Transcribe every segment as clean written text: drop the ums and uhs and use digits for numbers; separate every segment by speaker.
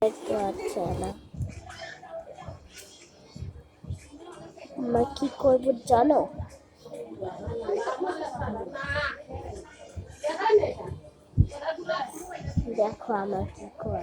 Speaker 1: আচ্ছা না, আমরা কি করবো জানো? দেখো আমার কি কর।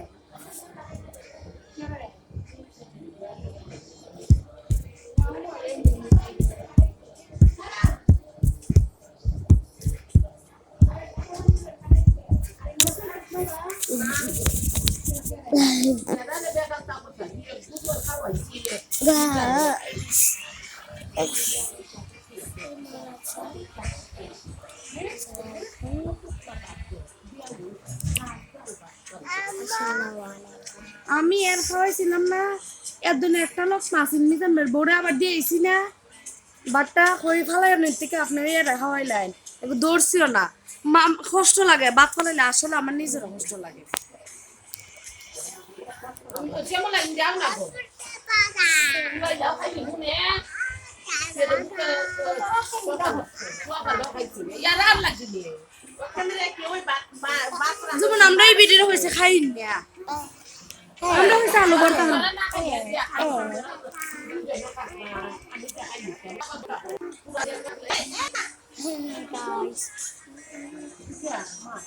Speaker 2: আমি এর খাওয়াইছিলাম না, এর জন্য একটা লোক নাসিম নিজামের বোর্ডে আবার দিয়েছি না, বাটটা কই ফেলাই অনেক থেকে আপনার এর খাওয়াইলেন, একটু দৌড়ছিও না। কষ্ট লাগে বাদ ফেলাইলে, আসলে আমার নিজের কষ্ট লাগে। যেমন আমরা এই ভিডিও হয়েছে খাই না, আমরা হয়েছে আলু ভর্তা।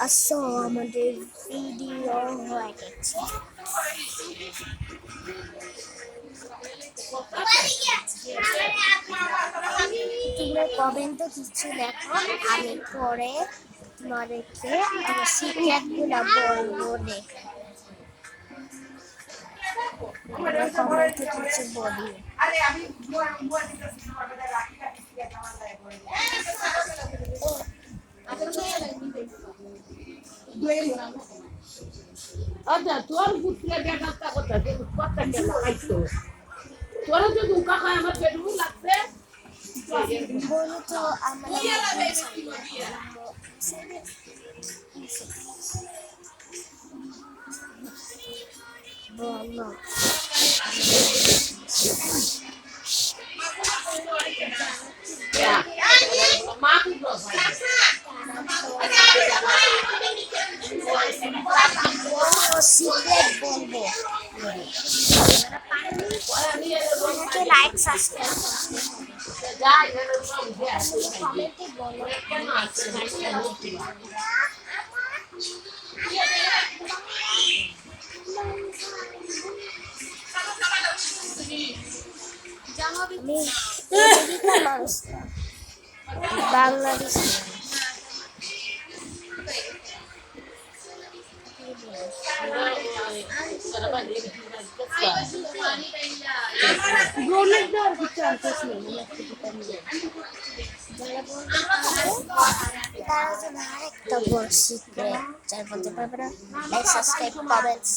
Speaker 1: আসো আমাদের ভিডিও হয়ে গেছে। তোমরা কমেন্টে কিছু লেখো, আমি পরে তোমাদেরকে আমার সিক্রেটগুলো বলবো। কমেন্টে কিছু বলি।
Speaker 3: আচ্ছা তোর পুত্রে বেকারটা কথা কথা কেন খাইতো তোর তো দুকা খায় আমার পেটু লাগছে
Speaker 1: বলো তো আমরা বলো
Speaker 3: মা পুত্র
Speaker 1: সিক্রেট বলবো। আমাকে লাইক সাবস্ক্রাইব
Speaker 3: যাই
Speaker 1: কমেন্টে বলো। আমি আমেরিকার মানুষ না, বাংলাদেশ তারা যেন আরেকটা বড় সিক্রেট যার বলতে পারবে না। Like subscribe comments